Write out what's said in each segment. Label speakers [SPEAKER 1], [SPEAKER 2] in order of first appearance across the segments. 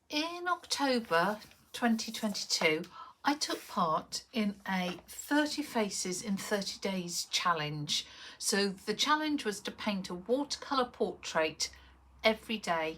[SPEAKER 1] In October 2022, I took part in a 30 Faces in 30 Days challenge. So the challenge was to paint a watercolour portrait every day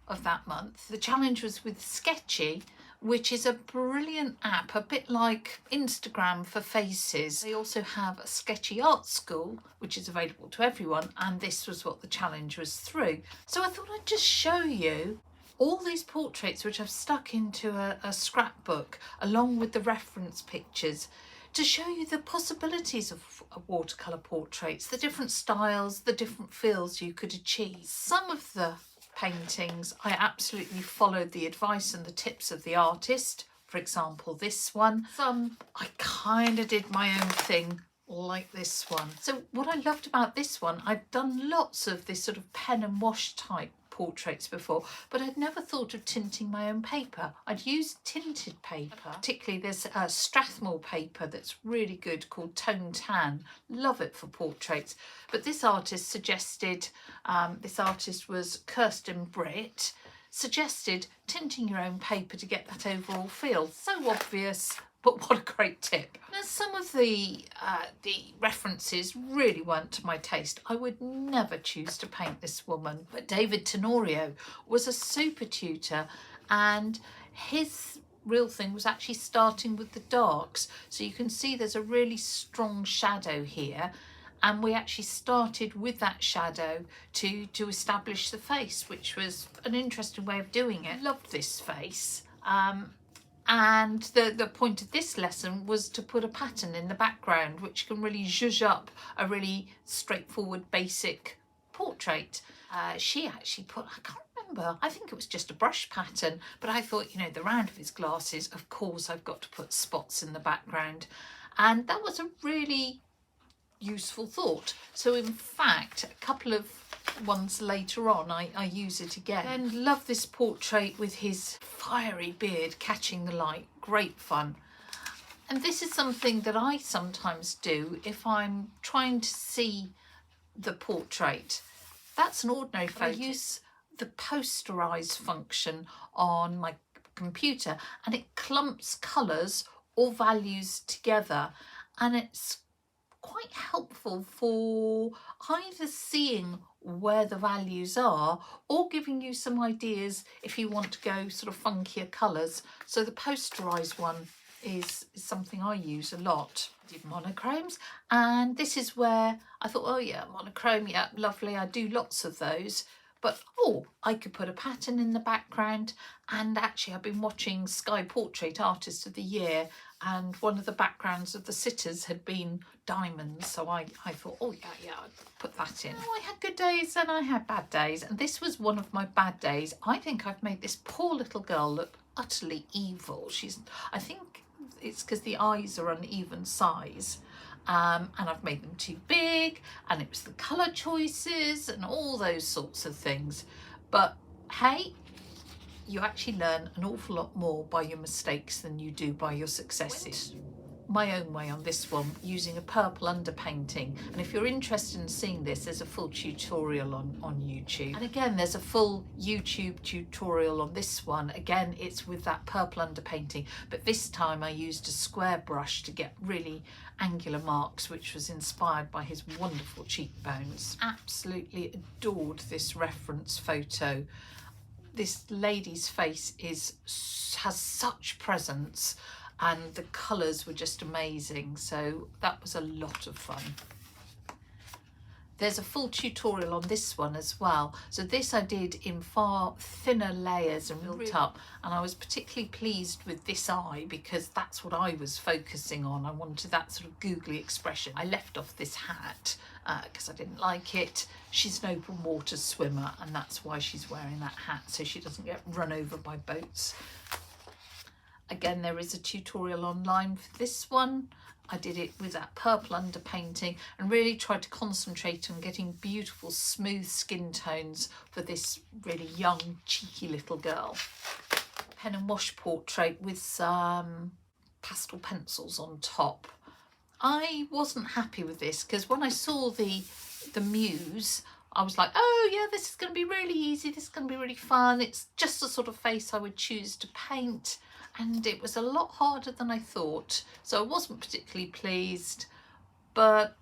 [SPEAKER 1] of that month. The challenge was with Sketchy, which is a brilliant app, a bit like Instagram for faces. They also have a Sketchy art school, which is available to everyone, and this was what the challenge was through. So I thought I'd just show you all these portraits which I've stuck into a scrapbook along with the reference pictures to show you the possibilities of watercolour portraits, the different styles, the different feels you could achieve. Some of the paintings I absolutely followed the advice and the tips of the artist. For example, this one. Some I kind of did my own thing, like this one. So what I loved about this one, I'd done lots of this sort of pen and wash type portraits before, but I'd never thought of tinting my own paper. I'd used tinted paper, particularly there's a Strathmore paper that's really good called Tone Tan. Love it for portraits. But this artist suggested, this artist was Kirsten Britt, suggested tinting your own paper to get that overall feel. So obvious, but what a great tip. Now, some of the references really weren't to my taste. I would never choose to paint this woman, but David Tenorio was a super tutor, and his real thing was actually starting with the darks. So you can see there's a really strong shadow here, and we actually started with that shadow to establish the face, which was an interesting way of doing it. Loved this face. And the point of this lesson was to put a pattern in the background which can really zhuzh up a really straightforward basic portrait. She actually put, I can't remember, I think it was just a brush pattern, but I thought, you know, the round of his glasses, of course I've got to put spots in the background. And that was a really useful thought. So in fact, a couple of ones later on I use it again. And love this portrait with his fiery beard catching the light. Great fun. And this is something that I sometimes do if I'm trying to see the portrait. That's an ordinary photo. I use the posterize function on my computer, and it clumps colours or values together, and it's quite helpful for either seeing where the values are or giving you some ideas if you want to go sort of funkier colours. So the posterised one is something I use a lot. I did monochromes, and this is where I thought, oh yeah, monochrome, yeah, lovely, I do lots of those. But oh, I could put a pattern in the background. And actually I've been watching Sky Portrait Artist of the Year, and one of the backgrounds of the sitters had been diamonds, so I thought, oh yeah, I'd put that in. Oh, I had good days and I had bad days, and this was one of my bad days. I think I've made this poor little girl look utterly evil. I think it's because the eyes are uneven size. And I've made them too big, and it was the colour choices and all those sorts of things. But hey, you actually learn an awful lot more by your mistakes than you do by your successes. My own way on this one, using a purple underpainting, and if you're interested in seeing this, there's a full tutorial on YouTube. And again, there's a full YouTube tutorial on this one. Again, it's with that purple underpainting, but this time I used a square brush to get really angular marks, which was inspired by his wonderful cheekbones. Absolutely adored this reference photo. This lady's face has such presence, and the colours were just amazing, so that was a lot of fun. There's a full tutorial on this one as well. So this I did in far thinner layers and built up, and I was particularly pleased with this eye because that's what I was focusing on. I wanted that sort of googly expression. I left off this hat because I didn't like it. She's an open water swimmer, and that's why she's wearing that hat, so she doesn't get run over by boats. Again, there is a tutorial online for this one. I did it with that purple underpainting and really tried to concentrate on getting beautiful smooth skin tones for this really young cheeky little girl. Pen and wash portrait with some pastel pencils on top. I wasn't happy with this because when I saw the muse, I was like, oh yeah, this is going to be really easy, this is going to be really fun, it's just the sort of face I would choose to paint, and it was a lot harder than I thought, so I wasn't particularly pleased, but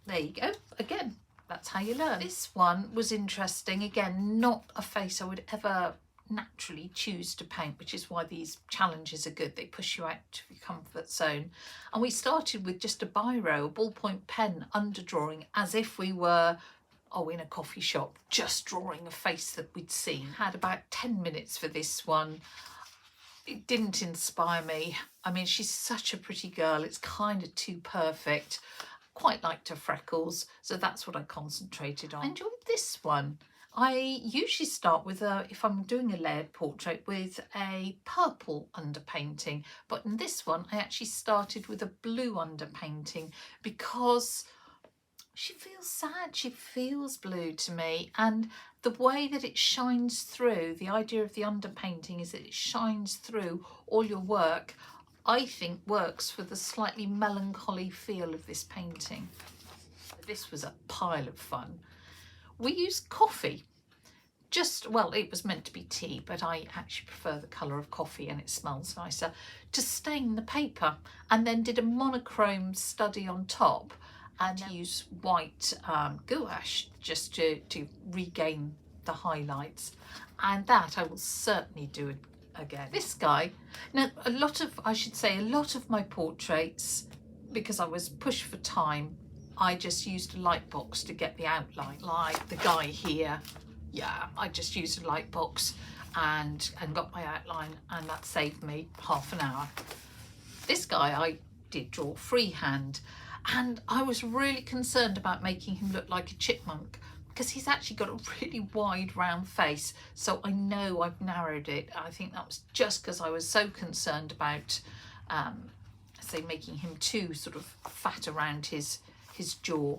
[SPEAKER 1] there you go, again, that's how you learn. This one was interesting, again, not a face I would ever naturally choose to paint, which is why these challenges are good. They push you out of your comfort zone. And we started with just a biro, a ballpoint pen, underdrawing, as if we were in a coffee shop, just drawing a face that we'd seen. Had about 10 minutes for this one. It didn't inspire me. I mean, she's such a pretty girl, it's kind of too perfect. Quite liked her freckles, so that's what I concentrated on. I enjoyed this one. I usually start with if I'm doing a layered portrait, with a purple underpainting, but in this one I actually started with a blue underpainting because she feels sad, she feels blue to me, and the way that it shines through, the idea of the underpainting is that it shines through all your work, I think works for the slightly melancholy feel of this painting. This was a pile of fun. We used coffee. Well, it was meant to be tea, but I actually prefer the colour of coffee and it smells nicer, to stain the paper, and then did a monochrome study on top, and use white gouache just to regain the highlights, and that I will certainly do again. This guy, now a lot of my portraits, because I was pushed for time, I just used a light box to get the outline. Like the guy here, yeah, I just used a light box and got my outline, and that saved me half an hour. This guy I did draw freehand, and I was really concerned about making him look like a chipmunk, because he's actually got a really wide round face, so I know I've narrowed it. I think that was just because I was so concerned about say making him too sort of fat around his jaw.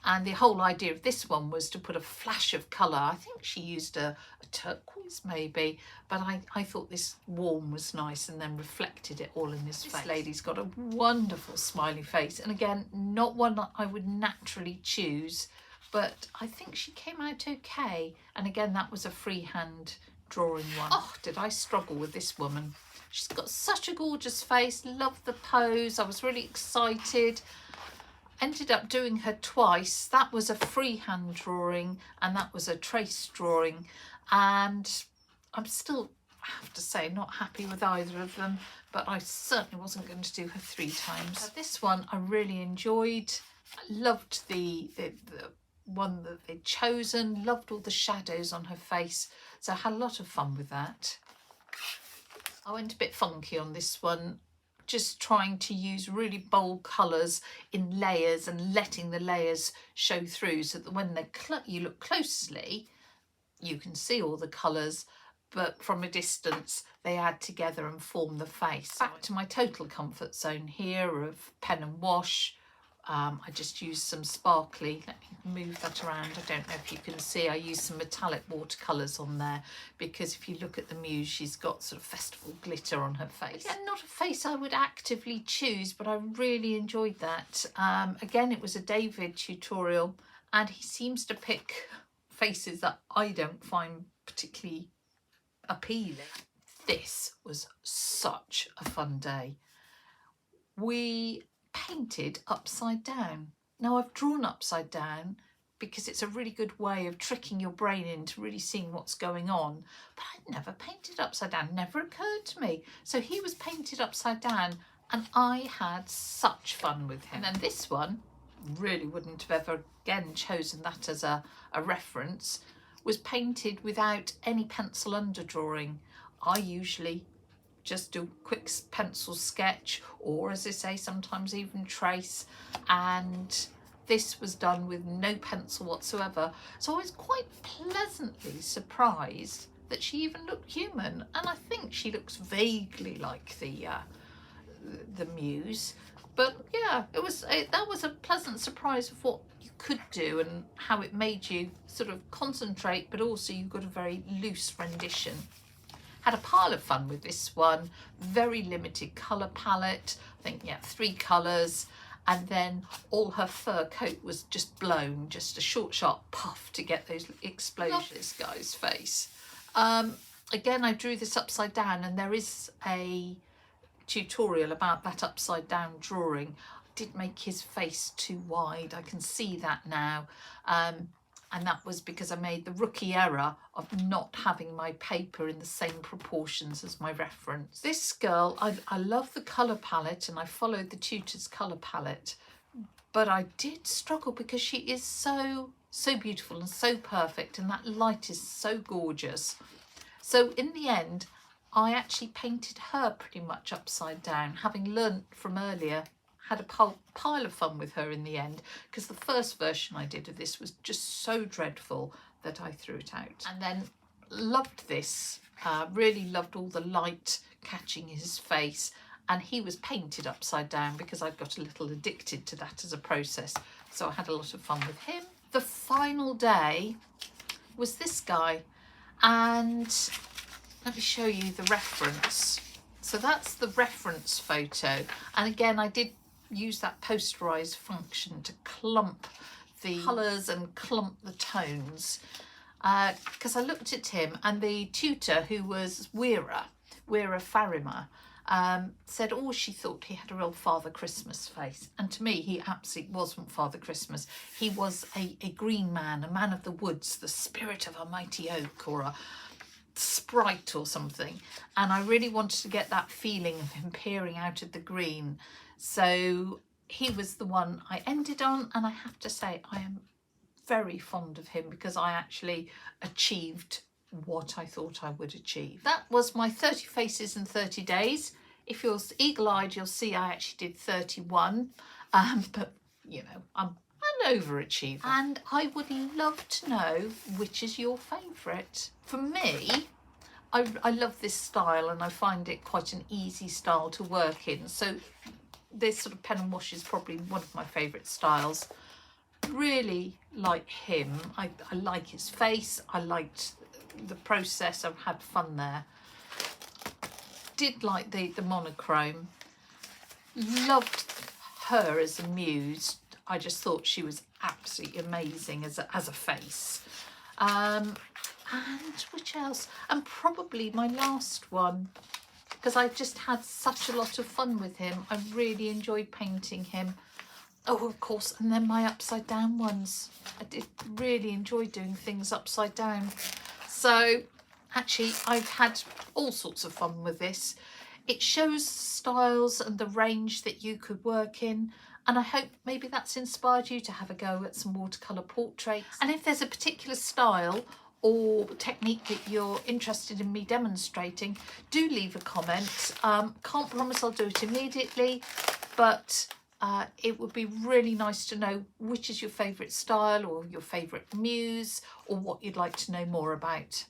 [SPEAKER 1] And the whole idea of this one was to put a flash of colour. I think she used a turquoise maybe, but I thought this warm was nice and then reflected it all in his face. This lady's got a wonderful smiley face, and again, not one that I would naturally choose, but I think she came out okay. And again, that was a freehand drawing one. Oh, did I struggle with this woman. She's got such a gorgeous face, loved the pose, I was really excited. Ended up doing her twice. That was a freehand drawing and that was a trace drawing, and I'm still, I have to say, not happy with either of them, but I certainly wasn't going to do her 3 times. This one I really enjoyed. I loved the one that they'd chosen, loved all the shadows on her face, so I had a lot of fun with that. I went a bit funky on this one, just trying to use really bold colours in layers and letting the layers show through, so that when you look closely you can see all the colours, but from a distance they add together and form the face. Back to my total comfort zone here of pen and wash. I just used some sparkly, let me move that around, I don't know if you can see, I used some metallic watercolours on there, because if you look at the muse, she's got sort of festival glitter on her face. Again, not a face I would actively choose, but I really enjoyed that. Again, it was a David tutorial, and he seems to pick faces that I don't find particularly appealing. This was such a fun day. We painted upside down. Now, I've drawn upside down because it's a really good way of tricking your brain into really seeing what's going on, but I'd never painted upside down, never occurred to me. So he was painted upside down and I had such fun with him. And then this one, really wouldn't have ever again chosen that as a reference, was painted without any pencil underdrawing. I usually just do a quick pencil sketch, or as I say, sometimes even trace, and this was done with no pencil whatsoever. So I was quite pleasantly surprised that she even looked human, and I think she looks vaguely like the muse. But yeah, that was a pleasant surprise of what you could do and how it made you sort of concentrate, but also you got a very loose rendition. Had a pile of fun with this one, very limited colour palette, I think, yeah, 3 colours, and then all her fur coat was just blown, just a short sharp puff to get those explosions. This guy's face. Again, I drew this upside down, and there is a tutorial about that upside down drawing. I did make his face too wide, I can see that now, and that was because I made the rookie error of not having my paper in the same proportions as my reference. This girl, I love the colour palette, and I followed the Tutor's colour palette, but I did struggle because she is so beautiful and so perfect, and that light is so gorgeous. So in the end, I actually painted her pretty much upside down, having learnt from earlier. Had a pile of fun with her in the end, because the first version I did of this was just so dreadful that I threw it out. And then loved this, really loved all the light catching his face, and he was painted upside down because I'd got a little addicted to that as a process, so I had a lot of fun with him. The final day was this guy, and let me show you the reference. So that's the reference photo, and again I did use that posterize function to clump the colours and clump the tones, because I looked at him, and the tutor, who was Weira Farimer, said, oh, she thought he had a real Father Christmas face, and to me he absolutely wasn't Father Christmas. He was a green man, a man of the woods, the spirit of a mighty oak, or a sprite or something, and I really wanted to get that feeling of him peering out of the green. So he was the one I ended on, and I have to say I am very fond of him because I actually achieved what I thought I would achieve. That was my 30 faces in 30 days. If you're eagle-eyed, you'll see I actually did 31, but you know, I'm an overachiever. And I would love to know which is your favourite. For me, I love this style, and I find it quite an easy style to work in. So this sort of pen and wash is probably one of my favourite styles. Really like him. I like his face. I liked the process. I've had fun there. Did like the monochrome. Loved her as a muse. I just thought she was absolutely amazing as a face. And which else? And probably my last one, because I just had such a lot of fun with him. I really enjoyed painting him. Oh, of course, and then my upside down ones. I did really enjoy doing things upside down. So actually, I've had all sorts of fun with this. It shows styles and the range that you could work in, and I hope maybe that's inspired you to have a go at some watercolour portraits. And if there's a particular style or technique that you're interested in me demonstrating, do leave a comment. Can't promise I'll do it immediately, but it would be really nice to know which is your favourite style or your favourite muse, or what you'd like to know more about.